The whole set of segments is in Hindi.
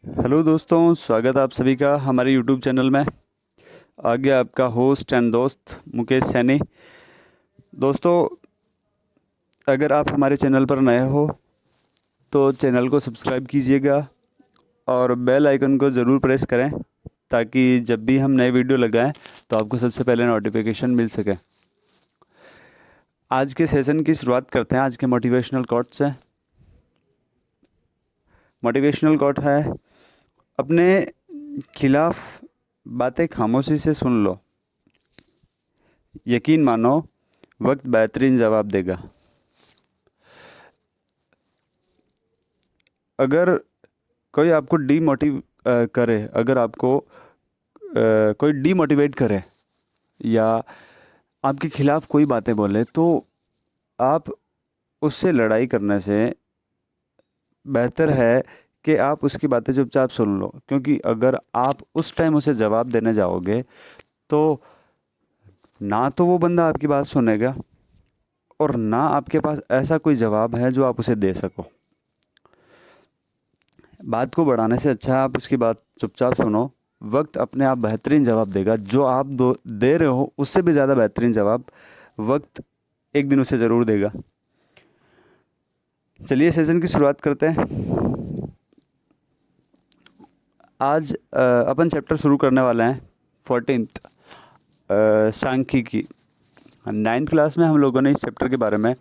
हेलो दोस्तों, स्वागत है आप सभी का हमारे यूट्यूब चैनल में। आगे आपका होस्ट एंड दोस्त मुकेश सैनी। दोस्तों, अगर आप हमारे चैनल पर नए हो तो चैनल को सब्सक्राइब कीजिएगा और बेल आइकन को ज़रूर प्रेस करें ताकि जब भी हम नए वीडियो लगाएं तो आपको सबसे पहले नोटिफिकेशन मिल सके। आज के सेशन की शुरुआत करते हैं आज के मोटिवेशनल कोट से। मोटिवेशनल कोट है, अपने खिलाफ बातें खामोशी से सुन लो, यकीन मानो वक्त बेहतरीन जवाब देगा। अगर कोई आपको डीमोटिव करे, अगर आपको कोई डीमोटिवेट करे या आपके खिलाफ कोई बातें बोले तो आप उससे लड़ाई करने से बेहतर है कि आप उसकी बातें चुपचाप सुन लो, क्योंकि अगर आप उस टाइम उसे जवाब देने जाओगे तो ना तो वो बंदा आपकी बात सुनेगा और ना आपके पास ऐसा कोई जवाब है जो आप उसे दे सको। बात को बढ़ाने से अच्छा है आप उसकी बात चुपचाप सुनो। वक्त अपने आप बेहतरीन जवाब देगा, जो आप दे रहे हो उससे भी ज़्यादा बेहतरीन जवाब वक्त एक दिन उसे ज़रूर देगा। चलिए सेशन की शुरुआत करते हैं। आज अपन चैप्टर शुरू करने वाले हैं 14th, सांख्यिकी। 9th क्लास में हम लोगों ने इस चैप्टर के बारे में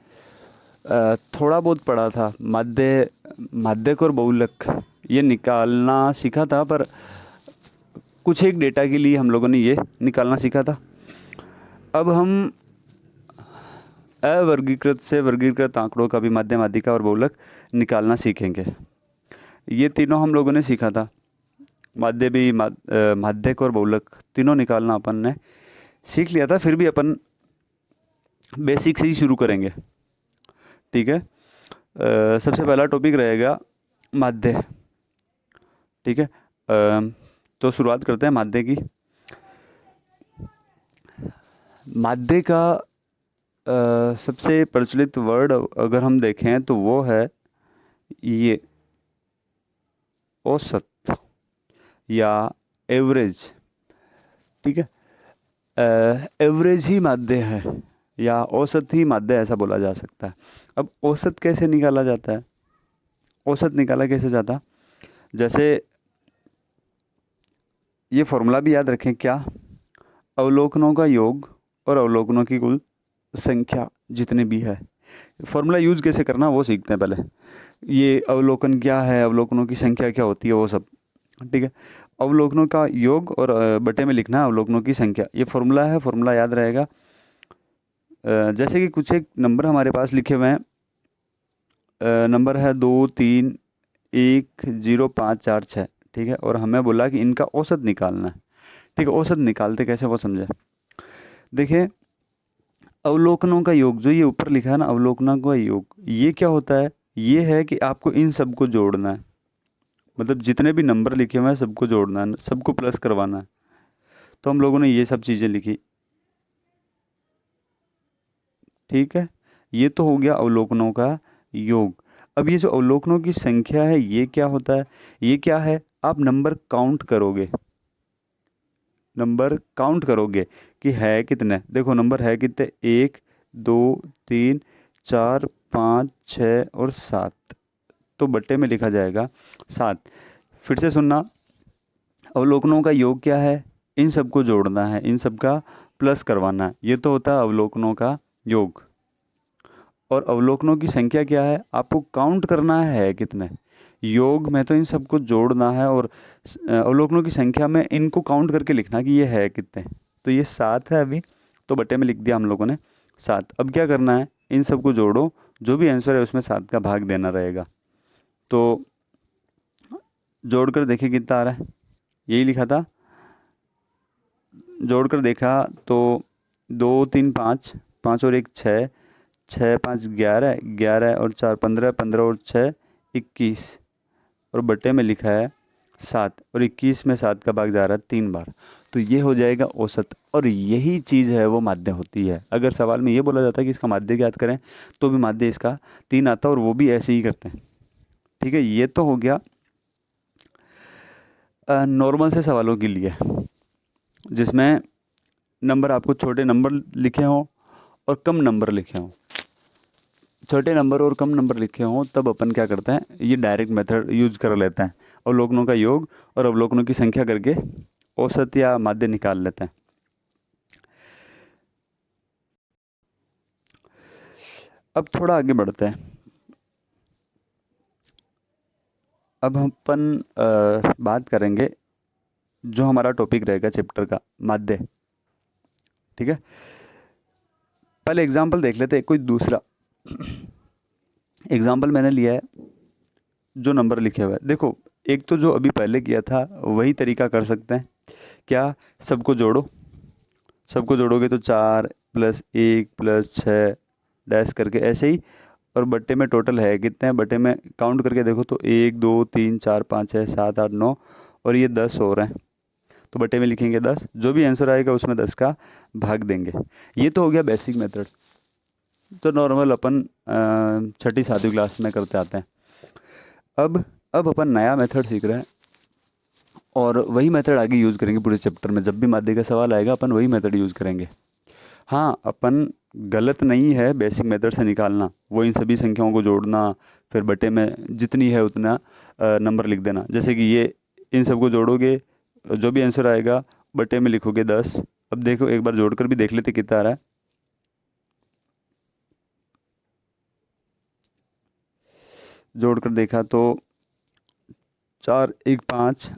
थोड़ा बहुत पढ़ा था। माध्यक और बहुलक ये निकालना सीखा था, पर कुछ एक डेटा के लिए हम लोगों ने ये निकालना सीखा था। अब हम अवर्गीकृत से वर्गीकृत आंकड़ों का भी माध्य, माध्यिका और बहुलक निकालना सीखेंगे। ये तीनों हम लोगों ने सीखा था। माध्य भी माध्यक और बहुलक तीनों निकालना अपन ने सीख लिया था, फिर भी अपन बेसिक से ही शुरू करेंगे। ठीक है। सबसे पहला टॉपिक रहेगा माध्य। ठीक है। तो शुरुआत करते हैं माध्य की। माध्य का सबसे प्रचलित वर्ड अगर हम देखें तो वो है ये औसत या एवरेज। ठीक है। एवरेज ही माध्य है या औसत ही माध्य, ऐसा बोला जा सकता है। अब औसत कैसे निकाला जाता है? औसत निकाला कैसे जाता? जैसे ये फॉर्मूला भी याद रखें, क्या? अवलोकनों का योग और अवलोकनों की कुल संख्या जितनी भी है। फॉर्मूला यूज कैसे करना वो सीखते हैं पहले। ये अवलोकन क्या है, अवलोकनों की संख्या क्या होती है, वो सब। ठीक है। अवलोकनों का योग और बटे में लिखना है अवलोकनों की संख्या। ये फॉर्मूला है, फॉर्मूला याद रहेगा। जैसे कि कुछ एक नंबर हमारे पास लिखे हुए हैं। नंबर है 2, 3, 1, 0, 5, 4, 6। ठीक है। और हमें बोला कि इनका औसत निकालना है। ठीक है। औसत निकालते कैसे वो समझे। देखिए, अवलोकनों का योग जो ये ऊपर लिखा है ना, अवलोकनों का योग, ये क्या होता है? ये है कि आपको इन सबको जोड़ना है। मतलब जितने भी नंबर लिखे हुए हैं सबको जोड़ना है, सबको प्लस करवाना है। तो हम लोगों ने ये सब चीज़ें लिखी। ठीक है। ये तो हो गया अवलोकनों का योग। अब ये जो अवलोकनों की संख्या है, ये क्या होता है? ये क्या है? आप नंबर काउंट करोगे, नंबर काउंट करोगे कि है कितने। देखो नंबर है कितने, 1, 2, 3, 4, 5, 6 और 7। तो बट्टे में लिखा जाएगा 7। फिर से सुनना, अवलोकनों का योग क्या है? इन सबको जोड़ना है, इन सब का प्लस करवाना है। ये तो होता है अवलोकनों का योग। और अवलोकनों की संख्या क्या है? आपको काउंट करना है कितने। योग में तो इन सबको जोड़ना है, और अवलोकनों की संख्या में इनको काउंट करके लिखना कि ये है कितने। तो ये 7 है अभी, तो बटे में लिख दिया हम लोगों ने 7। अब क्या करना है? इन सबको जोड़ो, जो भी आंसर है उसमें 7 का भाग देना रहेगा। तो जोड़कर देखिए कितना आ रहा है। यही लिखा था। जोड़कर देखा तो 2, 3, 5, 5 और 1, 6, 6, 5, 11, 11 और 4, 15, 15 और 6, 21। और बटे में लिखा है 7, और 21 में 7 का भाग जा रहा है 3 बार। तो ये हो जाएगा औसत, और यही चीज़ है वो माध्य होती है। अगर सवाल में ये बोला जाता है कि इसका माध्य ज्ञात करें, तो भी माध्य इसका 3 आता है, और वो भी ऐसे ही करते हैं। ठीक है। ये तो हो गया नॉर्मल से सवालों के लिए, जिसमें नंबर आपको छोटे नंबर लिखे हों और कम नंबर लिखे हों। छोटे नंबर और कम नंबर लिखे हों तब अपन क्या करते हैं, ये डायरेक्ट मेथड यूज कर लेते हैं। अवलोकनों का योग और अवलोकनों की संख्या करके औसत या माध्य निकाल लेते हैं। अब थोड़ा आगे बढ़ते हैं। अब हम अपन बात करेंगे जो हमारा टॉपिक रहेगा चैप्टर का, माध्य। ठीक है, पहले एग्जाम्पल देख लेते हैं कोई दूसरा। एग्जाम्पल मैंने लिया है जो नंबर लिखे हुए हैं। देखो, एक तो जो अभी पहले किया था वही तरीका कर सकते हैं। क्या, सबको जोड़ो। सबको जोड़ोगे तो 4+1+6 डैश करके ऐसे ही, और बट्टे में टोटल है कितने हैं, बट्टे में काउंट करके देखो तो 1 2 3 4 5 6 7 8 9 और ये 10 हो रहे हैं। तो बट्टे में लिखेंगे 10, जो भी आंसर आएगा उसमें 10 का भाग देंगे। ये तो हो गया बेसिक मेथड, तो नॉर्मल अपन छठी सातवीं क्लास में करते आते हैं। अब अपन नया मेथड सीख रहे हैं और वही मेथड आगे यूज़ करेंगे पूरे चैप्टर में। जब भी माध्य का सवाल आएगा अपन वही मेथड यूज़ करेंगे। हाँ, अपन गलत नहीं है बेसिक मेथड से निकालना, वो इन सभी संख्याओं को जोड़ना, फिर बटे में जितनी है उतना नंबर लिख देना। जैसे कि ये, इन सबको जोड़ोगे, जो भी आंसर आएगा बटे में लिखोगे 10। अब देखो एक बार जोड़कर भी देख लेते कितना आ रहा है। जोड़कर देखा तो 4 1 5,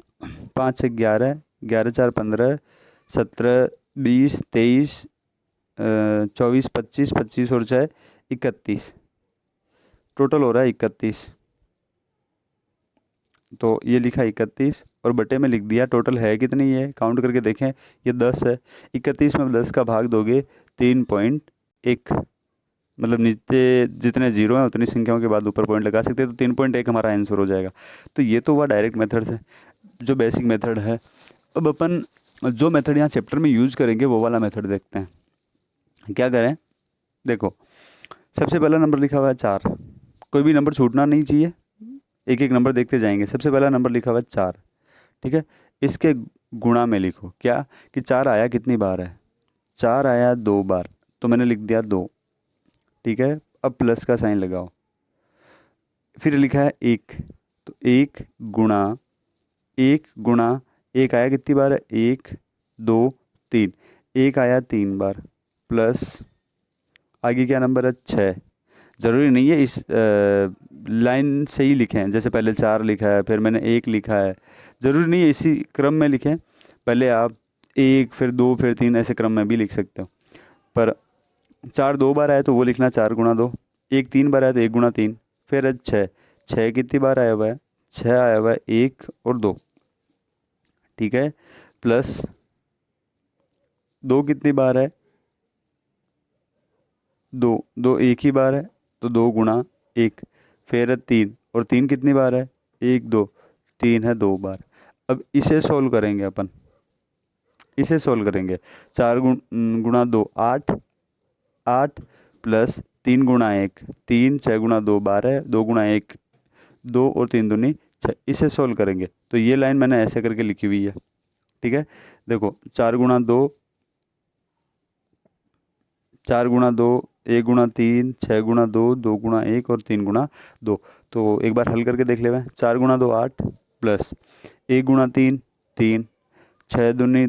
5 6 11, 11 4 15, 17 20 23, 24 25, 25 और 6 31, टोटल हो रहा है 31। तो ये लिखा 31 और बटे में लिख दिया। टोटल है कितनी, ये काउंट करके देखें, ये 10 है। 31 में 10 का भाग दोगे 3.1, मतलब नीचे जितने जीरो हैं उतनी संख्याओं के बाद ऊपर पॉइंट लगा सकते हैं, तो 3.1 हमारा आंसर हो जाएगा। तो ये तो हुआ डायरेक्ट मेथड से, जो बेसिक मेथड है। अब अपन जो मेथड यहाँ चैप्टर में यूज़ करेंगे वो वाला मेथड देखते हैं। क्या करें, देखो सबसे पहला नंबर लिखा हुआ है 4, कोई भी नंबर छूटना नहीं चाहिए, एक एक नंबर देखते जाएंगे। सबसे पहला नंबर लिखा हुआ है 4, ठीक है। इसके गुणा में लिखो क्या, कि 4 आया कितनी बार है, 4 आया 2 बार, तो मैंने लिख दिया 2, ठीक है। अब प्लस का साइन लगाओ। फिर लिखा है 1, तो 1 गुणा 1 गुणा 1 आया कितनी बार है, 1 2 3, 1 आया 3 बार, प्लस आगे क्या नंबर है 6। ज़रूरी नहीं है इस लाइन से ही लिखें, जैसे पहले 4 लिखा है फिर मैंने 1 लिखा है, ज़रूरी नहीं है इसी क्रम में लिखें। पहले आप 1 फिर 2 फिर 3 ऐसे क्रम में भी लिख सकते हो, पर 4 2 बार आया तो वो लिखना 4 गुणा 2, 1 3 बार आया तो 1 गुणा 3, फिर है 6, 6 कितनी बार आया हुआ है, 6 आया हुआ है 1 और 2, ठीक है। प्लस 2 कितनी बार है, 2 2 एक ही बार है तो 2 गुणा 1, फिर है 3, और 3 कितनी बार है, 1 2, 3 है 2 बार। अब इसे सॉल्व करेंगे अपन, इसे सॉल्व करेंगे। 4 गुणा 2 8, 8 प्लस 3 गुणा 1 3, 6 गुणा 2 12, 2 गुणा 1 2 और 3 दूनी 6। इसे सॉल्व करेंगे तो ये लाइन मैंने ऐसे करके लिखी हुई है, ठीक है। देखो 4 गुणा 2, 4 गुणा 2, 1 गुणा 3, 6 गुणा 2, 2 गुणा 1 और 3 गुणा 2। तो एक बार हल करके देख ले, 4 गुणा 2 8 प्लस 1 गुणा 3 3, 6 दूनी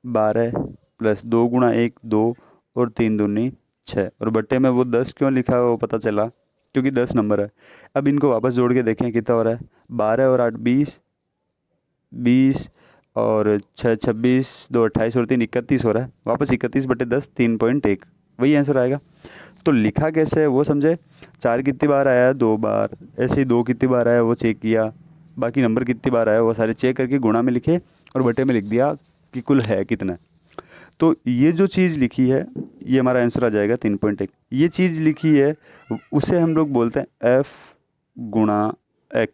12 प्लस 2 गुणा 1 2 और 3 दूनी 6, और बट्टे में वो 10 क्यों लिखा है वो पता चला, क्योंकि 10 नंबर है। अब इनको वापस जोड़ के देखें कितना हो रहा है, 12 और 8 20, 20 और 6 26, 2 28 और 3 31 हो रहा है। वापस 31/10 3.1, वही आंसर आएगा। तो लिखा कैसे है वो समझे। 4 कितनी बार आया है, 2 बार, ऐसे ही 2 कितनी बार आया वो चेक किया, बाकी नंबर कितनी बार आया वो सारे चेक करके गुणा में लिखे और बटे में लिख दिया कि कुल है कितना। तो ये जो चीज़ लिखी है ये हमारा आंसर आ जाएगा 3.1। ये चीज़ लिखी है उसे हम लोग बोलते हैं f गुणा x,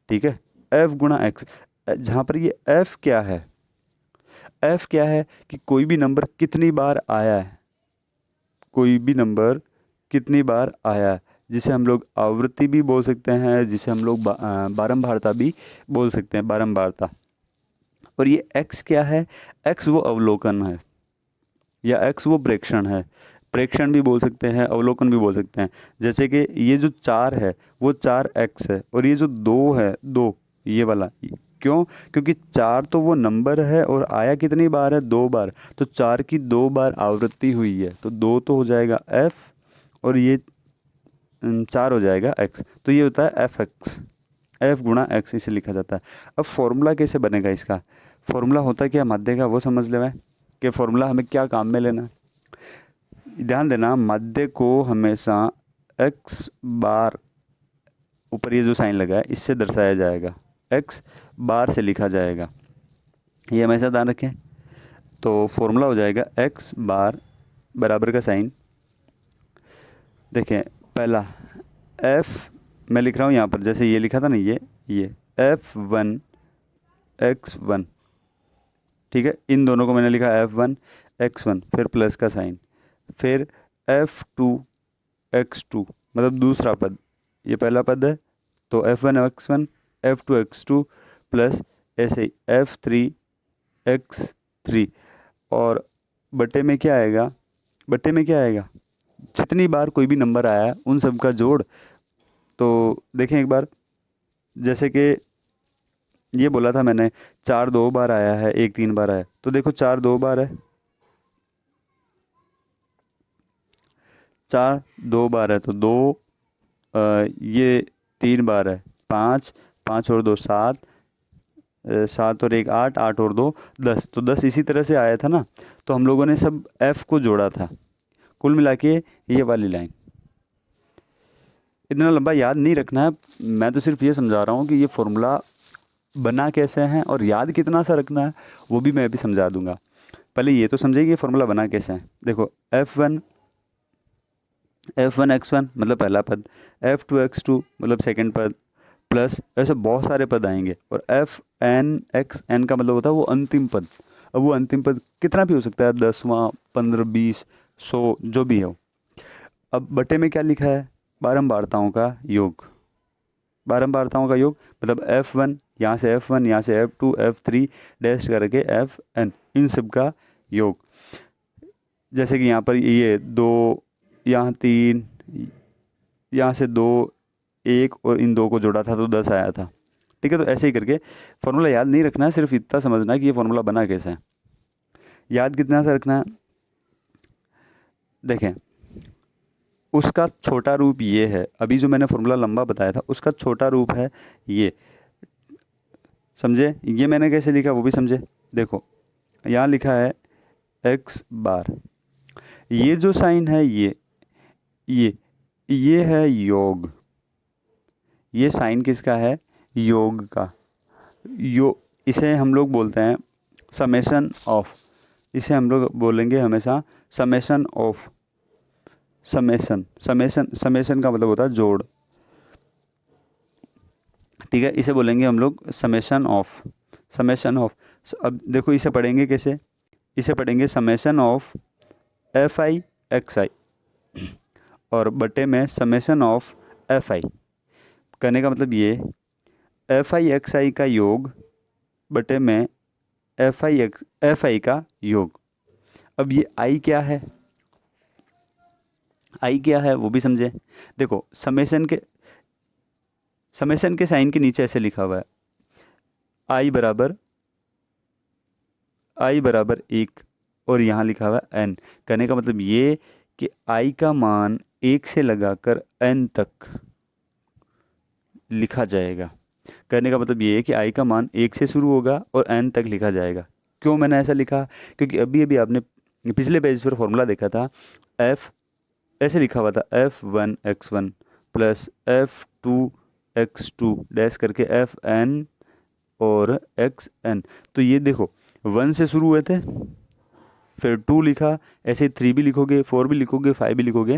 ठीक है। f गुणा x, जहाँ पर ये f क्या है, f क्या है कि कोई भी नंबर कितनी बार आया है, कोई भी नंबर कितनी बार आया है। जिसे हम लोग आवृत्ति भी बोल सकते हैं, जिसे हम लोग बारंबारता भी बोल सकते हैं, बारंबारता। और ये x क्या है? x वो अवलोकन है, या x वो प्रेक्षण है। प्रेक्षण भी बोल सकते हैं, अवलोकन भी बोल सकते हैं। जैसे कि ये जो 4 है वो 4x है, और ये जो 2 है, 2 ये वाला, क्यों? क्योंकि 4 तो वो नंबर है और आया कितनी बार है? 2 बार। तो 4 की 2 बार आवृत्ति हुई है, तो 2 तो हो जाएगा f, और ये 4 हो जाएगा x। तो ये होता है fx, f गुणा x इसे लिखा जाता है। अब फॉर्मूला कैसे बनेगा इसका? फॉर्मूला होता क्या माध्य का, वो समझ लें कि फॉर्मूला हमें क्या काम में लेना है। ध्यान देना, माध्य को हमेशा x बार, ऊपर ये जो साइन लगा है इससे दर्शाया जाएगा, x बार से लिखा जाएगा, ये हमेशा ध्यान रखें। तो फॉर्मूला हो जाएगा x बार बराबर का साइन, देखें पहला f मैं लिख रहा हूँ यहाँ पर, जैसे ये लिखा था ना, ये f1 x1, ठीक है। इन दोनों को मैंने लिखा f1 x1, फिर प्लस का साइन, फिर f2 x2, मतलब दूसरा पद, ये पहला पद है तो f1 x1 f2 x2 plus ऐसे ही f3 x3, और बट्टे में क्या आएगा? बट्टे में क्या आएगा? जितनी बार कोई भी नंबर आया है उन सब का जोड़। तो देखें एक बार, जैसे कि ये बोला था मैंने 4 2 बार आया है, 1 3 बार आया, तो देखो 4 2 बार है, 4 2 बार है तो 2, ये 3 बार है, 5 5 और 2 7, 7 और 1 8, 8 और 2 10, तो 10 इसी तरह से आया था ना। तो हम लोगों ने सब f को जोड़ा था, कुल मिला के ये वाली लाइन। इतना लंबा याद नहीं रखना है, मैं तो सिर्फ ये समझा रहा हूँ कि ये फॉर्मूला बना कैसे हैं और याद कितना सा रखना है, वो भी मैं अभी समझा दूंगा। पहले ये तो समझिए कि फॉर्मूला बना कैसे है। देखो f1 x1 मतलब पहला पद, f2 x2 मतलब सेकंड पद, प्लस ऐसे बहुत सारे पद आएंगे, और fn xn का मतलब होता है वो अंतिम पद। अब वो अंतिम पद कितना भी हो सकता है, 10वां 15 20 100 जो भी हो। अब बटे में क्या लिखा है? बारंबारताओं का योग, बारंबारताओं का योग, मतलब f1 यहाँ से f1, यहाँ से f2 f3 डैश करके fn, इन सब का योग। जैसे कि यहाँ पर ये 2, यहाँ 3, यहाँ से 2 1, और इन 2 को जोड़ा था तो 10 आया था, ठीक है। तो ऐसे ही करके फॉर्मूला याद नहीं रखना है, सिर्फ इतना समझना है कि ये फॉर्मूला बना कैसे है। याद कितना सा रखना है? देखें, उसका छोटा रूप ये है, अभी जो मैंने फॉर्मूला लंबा बताया था उसका छोटा रूप है ये, समझे? ये मैंने कैसे लिखा वो भी समझे। देखो यहाँ लिखा है x बार, ये जो साइन है ये ये है योग, ये साइन किसका है? योग का। इसे हम लोग बोलते हैं समेशन ऑफ, इसे हम लोग बोलेंगे हमेशा समेशन ऑफ। समेशन का मतलब होता है जोड़, ठीक है। इसे बोलेंगे हम लोग समेशन ऑफ। अब देखो इसे पढ़ेंगे कैसे? इसे पढ़ेंगे summation of F I X I, और बटे में समेशन ऑफ एफ आई। कहने का मतलब ये, एफ आई एक्स आई का योग बटे में एफ आई का योग। अब ये आई क्या है? आई क्या है वो भी समझे। देखो समेशन के साइन के नीचे ऐसे लिखा हुआ है आई बराबर 1, और यहाँ लिखा हुआ है n। कहने का मतलब ये कि i का मान 1 से लगाकर n तक लिखा जाएगा। कहने का मतलब ये है कि i का मान 1 से शुरू होगा और n तक लिखा जाएगा। क्यों मैंने ऐसा लिखा? क्योंकि अभी अभी आपने पिछले पेज पर फॉर्मूला देखा था, f ऐसे लिखा हुआ था f1 x1 plus f2 x2 dash करके fn और xn। तो ये देखो 1 से शुरू हुए थे, फिर 2 लिखा, ऐसे 3 भी लिखोगे, 4 भी लिखोगे, 5 भी लिखोगे,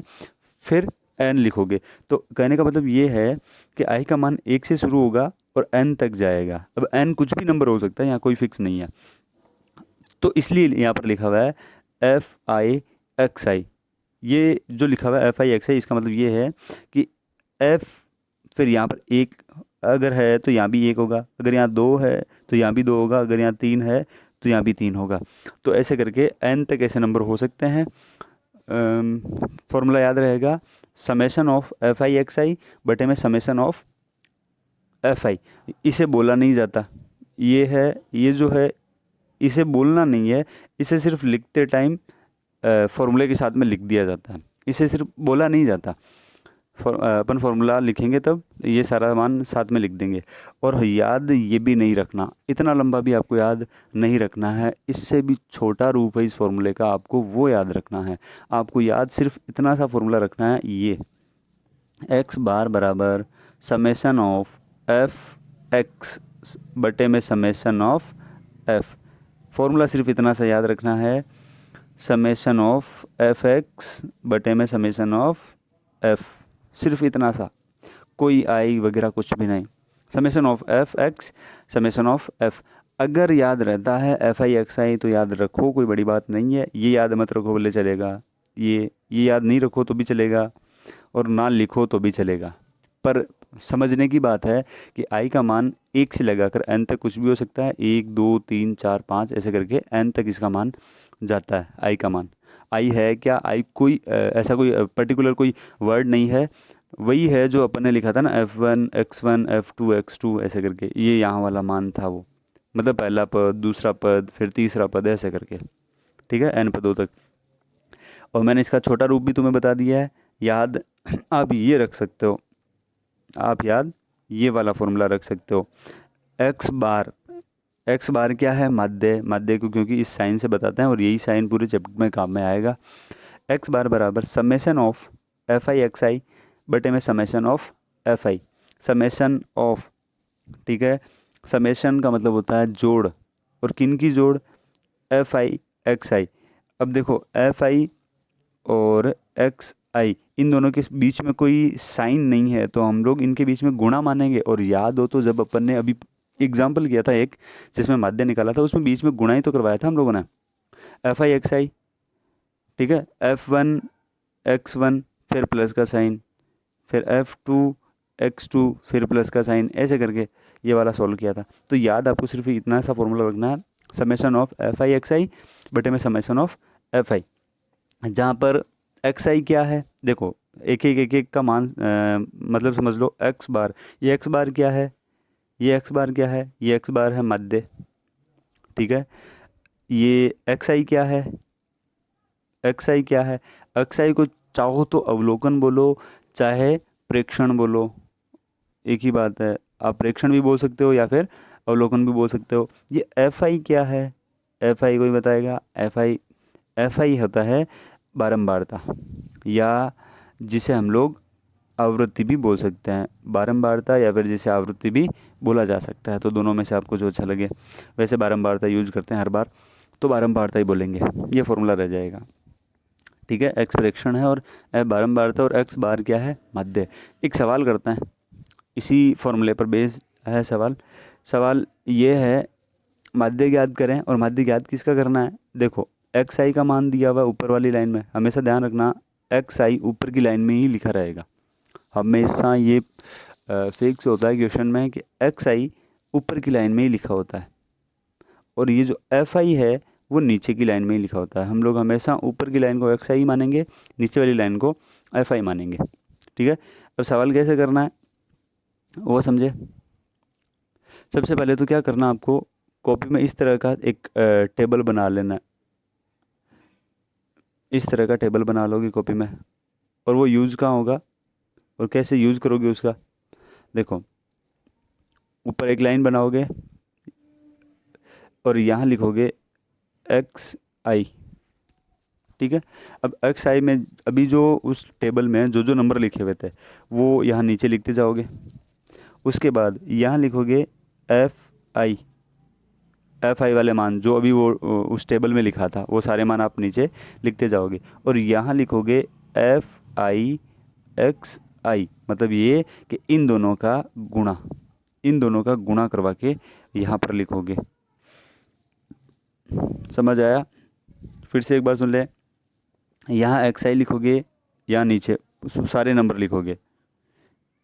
फिर n लिखोगे। तो कहने का मतलब ये है कि i का मान 1 से शुरू होगा और n तक जाएगा। अब n कुछ भी नंबर हो सकता है, यहाँ कोई फिक्स नहीं है। तो इसलिए यहाँ पर लिखा हुआ है एफ आई एक्स आई। ये जो लिखा हुआ है एफ आई एक्स आई, इसका मतलब ये है कि एफ, फिर यहाँ पर एक अगर है तो यहाँ भी एक होगा, अगर यहाँ दो है तो यहाँ भी दो होगा, अगर यहाँ तीन है तो यहाँ भी तीन होगा। तो ऐसे करके एन तक ऐसे नंबर हो सकते हैं। फॉर्मूला याद रहेगा, summation of F I X I बटे में समेशन ऑफ एफ आई। इसे बोला नहीं जाता, ये है, ये जो है इसे बोलना नहीं है, इसे सिर्फ लिखते टाइम फॉर्मूले के साथ में लिख दिया जाता है, इसे सिर्फ बोला नहीं जाता। अपन फॉर्मूला लिखेंगे तब ये सारा मान साथ में लिख देंगे। और याद ये भी नहीं रखना, इतना लंबा भी आपको याद नहीं रखना है, इससे भी छोटा रूप है इस फॉर्मूले का, आपको वो याद रखना है। आपको याद सिर्फ इतना सा फॉर्मूला रखना है, ये एक्स बार बराबर समेशन ऑफ एफ एक्स बटे में समेशन ऑफ एफ। फॉर्मूला सिर्फ इतना सा याद रखना है, समेशन ऑफ एफ एक्स बटे में समेशन ऑफ एफ, सिर्फ इतना सा, कोई आई वगैरह कुछ भी नहीं। Summation of F x summation of F. अगर याद रहता है एफ आई एक्स आई तो याद रखो, कोई बड़ी बात नहीं है। ये याद मत रखो बोले चलेगा, ये याद नहीं रखो तो भी चलेगा, और ना लिखो तो भी चलेगा। पर समझने की बात है कि आई का मान एक से लगाकर एन तक कुछ भी हो सकता है, एक दो तीन चार पाँच ऐसे करके एन तक इसका मान जाता है। आई का मान, आई है क्या, आई कोई ऐसा कोई पर्टिकुलर कोई वर्ड नहीं है, वही है जो अपन ने लिखा था ना, F1 X1 F2 X2 ऐसे करके, ये यहाँ वाला मान था वो, मतलब पहला पद दूसरा पद फिर तीसरा पद ऐसे करके, ठीक है, एन पदों तक। और मैंने इसका छोटा रूप भी तुम्हें बता दिया है। याद आप ये रख सकते हो, आप याद ये वाला फॉर्मूला रख सकते हो, एक्स बार, एक्स बार क्या है, माध्य, माध्य को क्योंकि इस साइन से बताते हैं और यही साइन पूरे चैप्टर में काम में आएगा। एक्स बार बराबर summation of F I X I बटे में summation of F I, summation of, ठीक है, समेशन का मतलब होता है जोड़, और किन की जोड़, एफ आई एक्स आई। अब देखो एफ आई और एक्स आई, इन दोनों के बीच में कोई साइन नहीं है तो हम लोग इनके बीच में गुणा मानेंगे। और याद हो तो जब अपन ने अभी एग्जाम्पल किया था एक जिसमें माध्य निकाला था, उसमें बीच में गुणा ही तो करवाया था हम लोगों ने, एफ आई एक्स आई, ठीक है, एफ वन एक्स वन फिर प्लस का साइन, फिर F2 X2 फिर प्लस का साइन, ऐसे करके ये वाला सॉल्व किया था। तो याद आपको सिर्फ इतना सा फॉर्मूला रखना है, summation of F I X I बटे में समेशन ऑफ एफ आई, जहाँ पर एक्स आई क्या है, देखो एक एक का मान मतलब समझ लो एक्स बार, ये एक्स बार क्या है, ये एक्स बार क्या है, ये एक्स बार है मध्य, ठीक है। ये एक्स आई क्या है, एक्स आई क्या है, एक्स आई को चाहो तो अवलोकन बोलो चाहे प्रेक्षण बोलो, एक ही बात है, आप प्रेक्षण भी बोल सकते हो या फिर अवलोकन भी बोल सकते हो। ये एफ आई क्या है, एफ आई कोई बताएगा, एफ आई होता है बारंबारता, या जिसे हम लोग आवृत्ति भी बोल सकते हैं, बारंबारता या फिर जिसे आवृत्ति भी बोला जा सकता है, तो दोनों में से आपको जो अच्छा लगे। वैसे बारंबारता यूज करते हैं हर बार, तो बारंबारता ही बोलेंगे, ये फॉर्मूला रह जाएगा, ठीक है। एक्स प्रेक्षण है और एफ बारंबारता, और एक्स बार क्या है, माध्य। एक सवाल करते हैं, इसी फॉर्मूले पर बेस है सवाल। सवाल ये है, माध्य ज्ञात करें, और माध्य ज्ञात किसका करना है, देखो एक्स आई का मान दिया हुआ है ऊपर वाली लाइन में, हमेशा ध्यान रखना एक्स आई ऊपर की लाइन में ही लिखा रहेगा, हमेशा ये फिक्स होता है क्वेश्चन में कि एक्स आई ऊपर की लाइन में ही लिखा होता है, और ये जो एफ आई है वो नीचे की लाइन में ही लिखा होता है। हम लोग हमेशा ऊपर की लाइन को एक्स आई मानेंगे, नीचे वाली लाइन को एफ आई मानेंगे, ठीक है। अब सवाल कैसे करना है वो समझे। सबसे पहले तो क्या करना, आपको कॉपी में इस तरह का एक टेबल बना लेना है, इस तरह का टेबल बना लोगे कॉपी में, और वो यूज़ कहाँ होगा और कैसे यूज़ करोगे उसका, देखो ऊपर एक लाइन बनाओगे और यहाँ लिखोगे एक्स आई, ठीक है। अब एक्स आई में अभी जो उस टेबल में जो जो नंबर लिखे हुए थे वो यहाँ नीचे लिखते जाओगे, उसके बाद यहाँ लिखोगे एफ आई, एफ आई वाले मान जो अभी वो उस टेबल में लिखा था वो सारे मान आप नीचे लिखते जाओगे, और यहाँ लिखोगे एफ आई एक्स आई, मतलब ये कि इन दोनों का गुणा, इन दोनों का गुणा करवा के यहाँ पर लिखोगे। समझ आया, फिर से एक बार सुन ले, यहाँ एक्स आई लिखोगे, यहाँ नीचे सारे नंबर लिखोगे,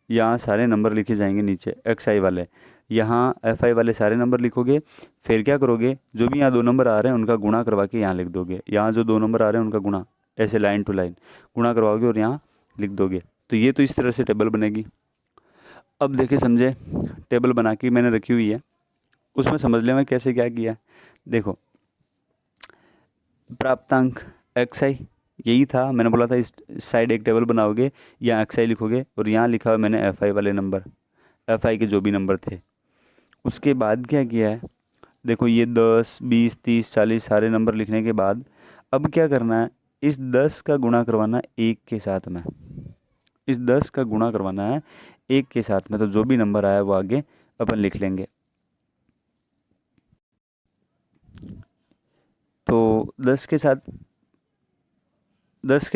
यहाँ सारे नंबर लिखे जाएंगे नीचे एक्स आई वाले, यहाँ एफ आई वाले सारे नंबर लिखोगे। फिर क्या करोगे, जो भी यहाँ 2 नंबर आ रहे हैं उनका गुणा करवा के यहाँ लिख दोगे, यहाँ जो 2 नंबर आ रहे हैं उनका गुणा, ऐसे लाइन टू लाइन गुणा करवाओगे और यहाँ लिख दोगे। तो ये तो इस तरह से टेबल बनेगी। अब देखे समझे, टेबल बना के मैंने रखी हुई है, उसमें समझ लें मैं कैसे क्या किया है। देखो प्राप्तांक एक्स आई, यही था, मैंने बोला था इस साइड एक टेबल बनाओगे, यहाँ एक्स आई लिखोगे और यहाँ लिखा हुआ मैंने एफ आई वाले नंबर, एफ आई के जो भी नंबर थे। उसके बाद क्या किया है, देखो ये 10 20 30 40 सारे नंबर लिखने के बाद अब क्या करना है, इस 10 का गुणा करवाना है 1 के साथ में, इस 10 का गुणा करवाना है 1 के साथ में, तो जो भी नंबर आया वो आगे अपन लिख लेंगे। तो 10 के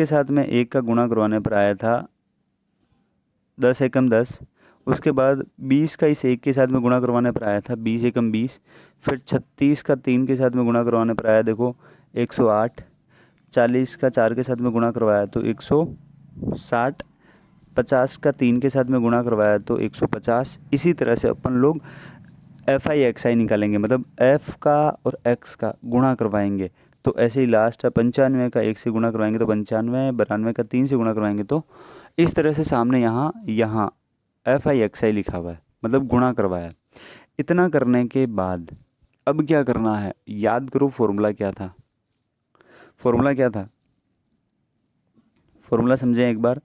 साथ में 1 का गुणा करवाने पर आया था 10 एकम 10। उसके बाद 20 का इस 1 के साथ में गुणा करवाने पर आया था 20 एकम 20। फिर 36 का 3 के साथ में गुणा करवाने पर आया देखो 108। 40 का 4 के साथ में गुणा करवाया तो 160। 50 का 3 के साथ में गुणा करवाया तो 150। इसी तरह से अपन लोग एफ आई एक्स आई निकालेंगे, मतलब एफ का और एक्स का गुणा करवाएंगे। तो ऐसे ही लास्ट है 95 का 1 से गुणा करवाएंगे तो 95, 92 का 3 से गुणा करवाएंगे तो इस तरह से सामने यहाँ यहाँ एफ आई एक्स आई लिखा हुआ है, मतलब गुणा करवाया। इतना करने के बाद अब क्या करना है, याद करो फॉर्मूला क्या था, फॉर्मूला क्या था, फॉर्मूला समझें एक बार।